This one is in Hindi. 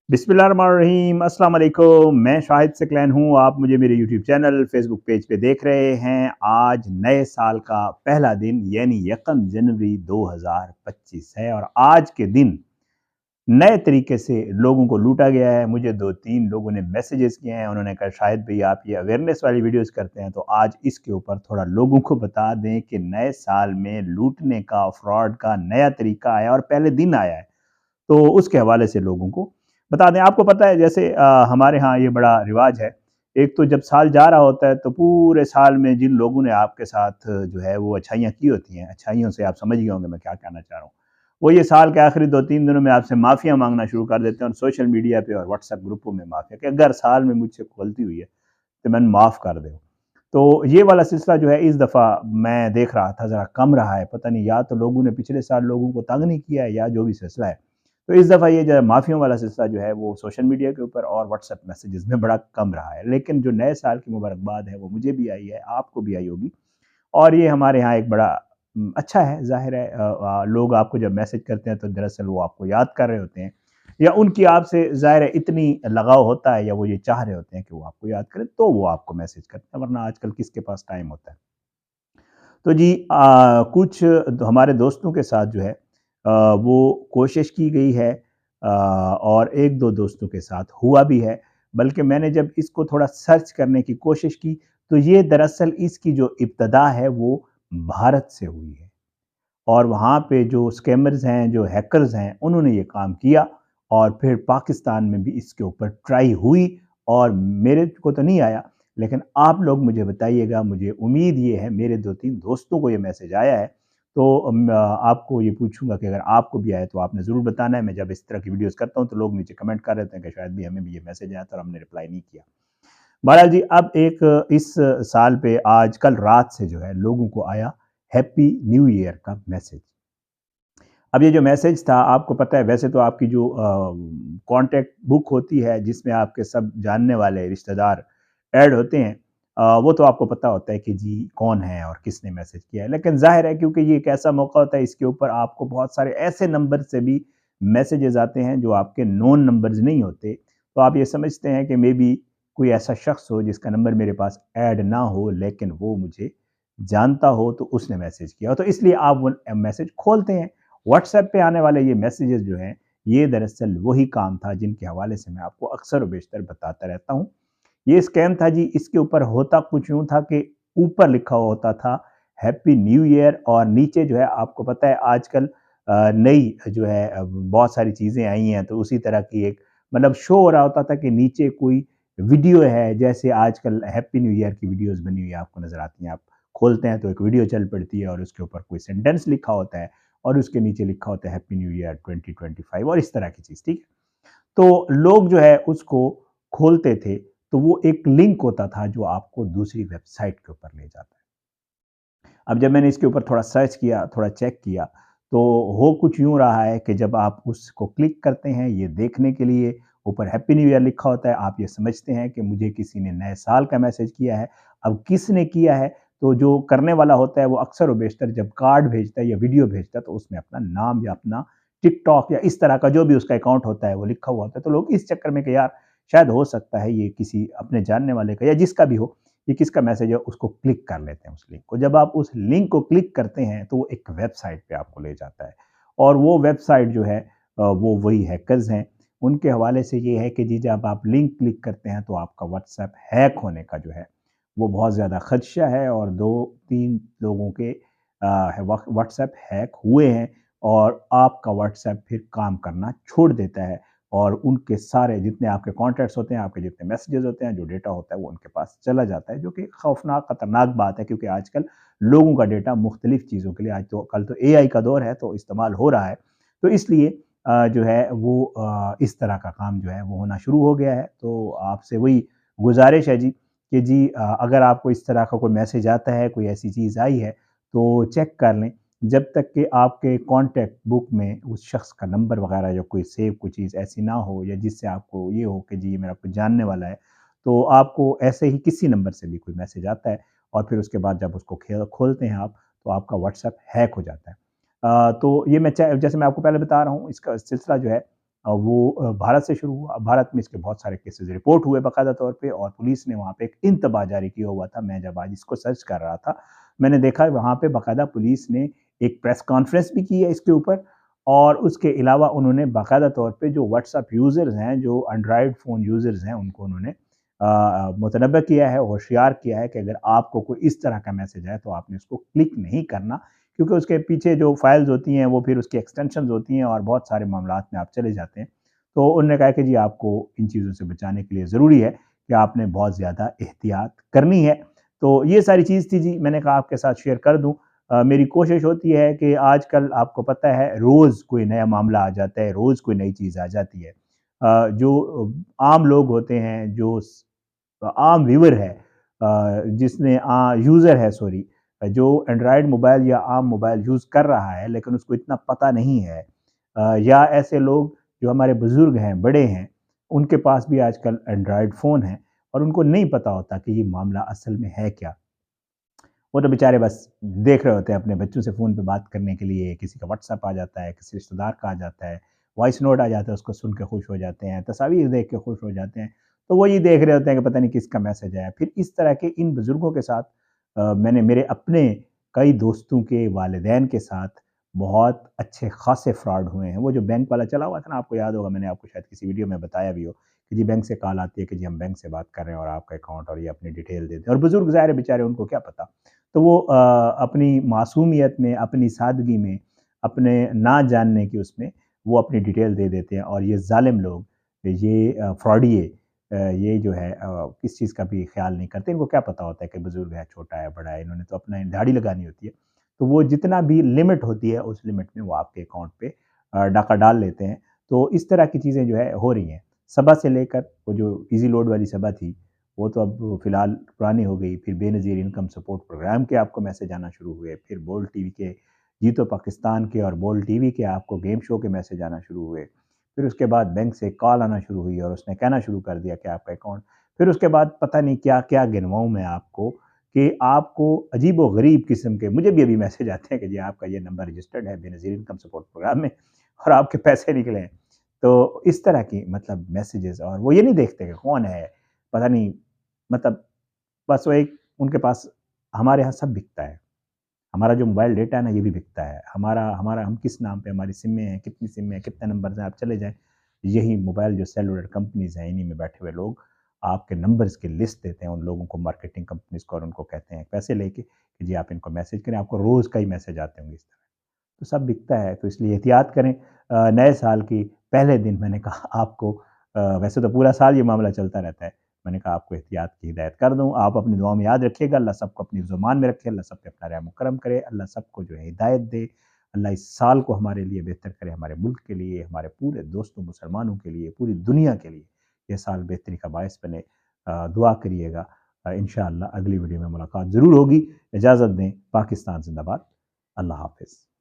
बिस्मिल्लाहिर्रहमानिर्रहीम अस्सलाम वालेकुम। मैं शाहिद सकलैन हूँ। आप मुझे मेरे यूट्यूब चैनल फेसबुक पेज पे देख रहे हैं। आज नए साल का पहला दिन यानी 1 जनवरी 2025 है और आज के दिन नए तरीके से लोगों को लूटा गया है। मुझे 2-3 लोगों ने मैसेजेस किए हैं, उन्होंने कहा शाहिद भाई आप ये अवेयरनेस वाली वीडियोस करते हैं, तो आज इसके ऊपर थोड़ा लोगों को बता दें कि नए साल में लूटने का, फ्रॉड का नया तरीका आया और पहले दिन आया है। तो उसके हवाले से लोगों को बता दें। आपको पता है जैसे हमारे यहाँ ये बड़ा रिवाज है। एक तो जब साल जा रहा होता है तो पूरे साल में जिन लोगों ने आपके साथ जो है वो अच्छाइयाँ की होती हैं, अच्छाइयों से आप समझ गए होंगे मैं क्या कहना चाह रहा हूँ। वो ये साल के आखिरी 2-3 दिनों में आपसे माफ़िया माँगना शुरू कर देते हैं और सोशल मीडिया पे और व्हाट्सएप ग्रुपों में माफ़िया कि अगर साल में मुझसे गलती हुई है तो मैंने माफ़ कर दो। तो ये वाला सिलसिला जो है इस दफ़ा मैं देख रहा था ज़रा कम रहा है। पता नहीं या तो लोगों ने पिछले साल लोगों को तंग नहीं किया है या जो भी सिलसिला है। तो इस दफ़ा ये जो है माफ़ियों वाला सिलसिला जो है वो सोशल मीडिया के ऊपर और व्हाट्सएप मैसेजेस में बड़ा कम रहा है। लेकिन जो नए साल की मुबारकबाद है वो मुझे भी आई है, आपको भी आई होगी और ये हमारे यहाँ एक बड़ा अच्छा है, ज़ाहिर है लोग आपको जब मैसेज करते हैं तो दरअसल वो आपको याद कर रहे होते हैं या उनकी आपसे ज़ाहिर है इतनी लगाव होता है या वो ये चाह रहे होते हैं कि वो आपको याद करें, तो वो आपको मैसेज करते हैं, वरना आजकल किसके पास टाइम होता है। तो जी कुछ हमारे दोस्तों के साथ जो है वो कोशिश की गई है और 1-2 दोस्तों के साथ हुआ भी है। बल्कि मैंने जब इसको थोड़ा सर्च करने की कोशिश की, तो ये दरअसल इसकी जो इब्तिदा है वो भारत से हुई है। और वहाँ पे जो स्कैमर्स हैं, जो हैकर्स हैं, उन्होंने ये काम किया और फिर पाकिस्तान में भी इसके ऊपर ट्राई हुई और मेरे को तो नहीं आया, लेकिन आप लोग मुझे बताइएगा, मुझे उम्मीद ये है मेरे 2-3 दोस्तों को ये मैसेज आया है, तो आपको ये पूछूँगा कि अगर आपको भी आया तो आपने ज़रूर बताना है। मैं जब इस तरह की वीडियोज़ करता हूँ तो लोग नीचे कमेंट कर देते हैं कि शायद भी हमें भी ये मैसेज आया था और हमने रिप्लाई नहीं किया। बहरहाल जी अब एक इस साल पे आज कल रात से जो है लोगों को आया हैप्पी न्यू ईयर का मैसेज। अब ये जो मैसेज था आपको पता है वैसे तो आपकी जो कॉन्टैक्ट बुक होती है जिसमें आपके सब जानने वाले रिश्तेदार ऐड होते हैं वो तो आपको पता होता है कि जी कौन है और किसने मैसेज किया है। लेकिन ज़ाहिर है क्योंकि ये एक ऐसा मौका होता है इसके ऊपर आपको बहुत सारे ऐसे नंबर से भी मैसेजेस आते हैं जो आपके नोन नंबर्स नहीं होते। तो आप ये समझते हैं कि मे बी कोई ऐसा शख्स हो जिसका नंबर मेरे पास ऐड ना हो लेकिन वो मुझे जानता हो तो उसने मैसेज किया हो। तो इसलिए आप वो मैसेज खोलते हैं। व्हाट्सएप पे आने वाले ये मैसेजेस जो हैं, ये दरअसल वही काम था जिनके हवाले से मैं आपको अक्सर व बेशतर बताता रहता हूँ। ये स्कैम था जी, इसके ऊपर होता कुछ यूँ था कि ऊपर लिखा हुआ होता था हैप्पी न्यू ईयर और नीचे जो है आपको पता है आजकल नई जो है बहुत सारी चीज़ें आई हैं तो उसी तरह की एक मतलब शो हो रहा होता था कि नीचे कोई वीडियो है, जैसे आजकल हैप्पी न्यू ईयर की वीडियोज़ बनी हुई है आपको नज़र आती हैं। आप खोलते हैं तो एक वीडियो चल पड़ती है और उसके ऊपर कोई सेंटेंस लिखा होता है और उसके नीचे लिखा होता है हैप्पी न्यू ईयर 2025 और इस तरह की चीज़, ठीक है? तो लोग जो है उसको खोलते थे, तो वो एक लिंक होता था जो आपको दूसरी वेबसाइट के ऊपर ले जाता है। अब जब मैंने इसके ऊपर थोड़ा सर्च किया, थोड़ा चेक किया, तो हो कुछ यूँ रहा है कि जब आप उसको क्लिक करते हैं ये देखने के लिए, ऊपर हैप्पी न्यू ईयर लिखा होता है, आप ये समझते हैं कि मुझे किसी ने नए साल का मैसेज किया है। अब किसने किया है, तो जो करने वाला होता है वो अक्सर व बेशतर जब कार्ड भेजता है या वीडियो भेजता है, तो उसमें अपना नाम या अपना टिकटॉक या इस तरह का जो भी उसका अकाउंट होता है, वो लिखा हुआ होता है। तो लोग इस चक्कर में कि यार, शायद हो सकता है ये किसी अपने जानने वाले का या जिसका भी हो, ये किसका मैसेज है उसको क्लिक कर लेते हैं उस लिंक को। जब आप उस लिंक को क्लिक करते हैं तो वो एक वेबसाइट पे आपको ले जाता है और वो वेबसाइट जो है वो वही हैकर्स हैं। उनके हवाले से ये है कि जी जब आप लिंक क्लिक करते हैं तो आपका व्हाट्सएप हैक होने का जो है वो बहुत ज़्यादा खदशा है और 2-3 लोगों के व्हाट्सएप हैक हुए हैं और आपका व्हाट्सएप फिर काम करना छोड़ देता है और उनके सारे जितने आपके कॉन्टैक्ट्स होते हैं, आपके जितने मैसेजेस होते हैं, जो डेटा होता है वो उनके पास चला जाता है, जो कि खौफ़नाक, ख़तरनाक बात है क्योंकि आजकल लोगों का डेटा मुख्तलिफ़ चीज़ों के लिए आज तो कल तो एआई का दौर है तो इस्तेमाल हो रहा है। तो इसलिए जो है वो इस तरह का काम जो है वो होना शुरू हो गया है। तो आपसे वही गुज़ारिश है जी कि जी अगर आपको इस तरह का कोई मैसेज आता है, कोई ऐसी चीज़ आई है, तो चेक कर लें जब तक कि आपके कॉन्टैक्ट बुक में उस शख्स का नंबर वगैरह या कोई सेव कोई चीज़ ऐसी ना हो या जिससे आपको ये हो कि जी ये मेरा कोई जानने वाला है, तो आपको ऐसे ही किसी नंबर से भी कोई मैसेज आता है और फिर उसके बाद जब उसको खोलते हैं आप, तो आपका व्हाट्सएप हैक हो जाता है। तो ये मैं जैसे मैं आपको पहले बता रहा हूँ इसका सिलसिला जो है वो भारत से शुरू हुआ। भारत में इसके बहुत सारे केसेज़ रिपोर्ट हुए बाकायदा तौर पे और पुलिस ने वहाँ पे एक इंतबाह जारी किया हुआ था। मैं जब आज इसको सर्च कर रहा था, मैंने देखा वहाँ पे बाकायदा पुलिस ने एक प्रेस कॉन्फ्रेंस भी की है इसके ऊपर और उसके अलावा उन्होंने बाकायदा तौर पे जो व्हाट्सएप यूज़र्स हैं, जो एंड्रॉयड फ़ोन यूज़र्स हैं, उनको उन्होंने मुतनब्बह किया है, होशियार किया है कि अगर आपको कोई इस तरह का मैसेज आए, तो आपने उसको क्लिक नहीं करना क्योंकि उसके पीछे जो फाइल्स होती हैं, वो फिर उसकी एक्सटेंशंस होती हैं और बहुत सारे मामलात में आप चले जाते हैं। तो उन्होंने कहा कि जी आपको इन चीज़ों से बचाने के लिए ज़रूरी है कि आपने बहुत ज़्यादा एहतियात करनी है। तो ये सारी चीज़ थी जी, मैंने कहा आपके साथ शेयर कर दूँ। मेरी कोशिश होती है कि आजकल आपको पता है रोज़ कोई नया मामला आ जाता है, रोज़ कोई नई चीज़ आ जाती है। जो आम लोग होते हैं, जो आम व्यूअर है जिसने यूज़र है सॉरी जो एंड्रॉयड मोबाइल या आम मोबाइल यूज़ कर रहा है लेकिन उसको इतना पता नहीं है या ऐसे लोग जो हमारे बुज़ुर्ग हैं, बड़े हैं, उनके पास भी आजकल एंड्रॉयड फ़ोन है और उनको नहीं पता होता कि ये मामला असल में है क्या। वो तो बेचारे बस देख रहे होते हैं अपने बच्चों से फ़ोन पे बात करने के लिए, किसी का व्हाट्सएप आ जाता है, किसी रिश्तेदार का आ जाता है, वॉइस नोट आ जाता है, उसको सुन के खुश हो जाते हैं, तस्वीर देख के खुश हो जाते हैं। तो वो ये देख रहे होते हैं कि पता नहीं किसका मैसेज आया। फिर इस तरह के इन बुज़ुर्गों के साथ मैंने मेरे अपने कई दोस्तों के वालिदैन के साथ बहुत अच्छे ख़ासे फ्रॉड हुए हैं। वो जो बैंक वाला चला हुआ था ना, आपको याद होगा मैंने आपको शायद किसी वीडियो में बताया भी हो कि जी बैंक से कॉल आती है कि जी हम बैंक से बात कर रहे हैं और आपका अकाउंट और ये अपनी डिटेल दे दें और बुज़ुर्ग ज़ाहिर है बेचारे उनको क्या पता। तो वो अपनी मासूमियत में, अपनी सादगी में, अपने ना जानने की उसमें वो अपनी डिटेल दे देते हैं और ये ज़ालिम लोग, ये फ्रॉडिये ये जो है किस चीज़ का भी ख़्याल नहीं करते। इनको क्या पता होता है कि बुज़ुर्ग है, छोटा है, बड़ा है, इन्होंने तो अपना दिहाड़ी लगानी होती है। तो वो जितना भी लिमिट होती है, उस लिमिट में वो आपके अकाउंट पे डाका डाल लेते हैं। तो इस तरह की चीज़ें जो है हो रही हैं। सबा से लेकर वो जो ईज़ी लोड वाली सबा थी, वो तो अब फ़िलहाल पुरानी हो गई। फिर बेनज़ीर इनकम सपोर्ट प्रोग्राम के आपको मैसेज आना शुरू हुए। फिर बोल्ड टीवी के जीतो पाकिस्तान के और बोल्ड टीवी के आपको गेम शो के मैसेज आना शुरू हुए। फिर उसके बाद बैंक से कॉल आना शुरू हुई और उसने कहना शुरू कर दिया कि आपका अकाउंट फिर उसके बाद पता नहीं क्या-क्या गिनवाऊँ मैं आपको कि आपको अजीब-ओ-गरीब किस्म के मुझे भी अभी मैसेज आते हैं कि जी आपका ये नंबर रजिस्टर्ड है बेनज़ीर इनकम सपोर्ट प्रोग्राम में और आपके पैसे निकले हैं। तो इस तरह की मतलब मैसेजेस और वो ये नहीं देखते कि कौन है, पता नहीं मतलब बस वो एक उनके पास हमारे यहाँ सब बिकता है। हमारा जो मोबाइल डेटा है ना, ये भी बिकता है। हमारा हमारा हम किस नाम पे हमारी सिमें हैं, कितनी सिम है, कितने नंबर्स हैं, आप चले जाएँ, यही मोबाइल जो सेलुलर कंपनीज़ हैं, इन्हीं में बैठे हुए लोग आपके नंबर्स की लिस्ट देते हैं उन लोगों को, मार्केटिंग कंपनीज़ को और उनको कहते हैं पैसे लेके कि जी आप इनको मैसेज करें, आपको रोज़ कई मैसेज आते होंगे इस तरह। तो सब बिकता है, तो इसलिए एहतियात करें। नए साल की पहले दिन मैंने कहा आपको वैसे तो पूरा साल ये मामला चलता रहता है। मैंने कहा आपको एहतियात की हिदायत कर दूँ, आप अपनी दुआ में याद रखिएगा, अल्लाह सबको अपनी ज़ुबान में रखे, अल्लाह सब पे अपना रहम करम करे, अल्लाह सबको जो है हिदायत दे, अल्लाह इस साल को हमारे लिए बेहतर करे, हमारे मुल्क के लिए, हमारे पूरे दोस्तों मुसलमानों के लिए, पूरी दुनिया के लिए ये साल बेहतरी का बायस बने। दुआ करिएगा। इंशाअल्लाह अगली वीडियो में मुलाकात ज़रूर होगी। इजाज़त दें, पाकिस्तान ज़िंदाबाद। अल्लाह हाफ़िज़।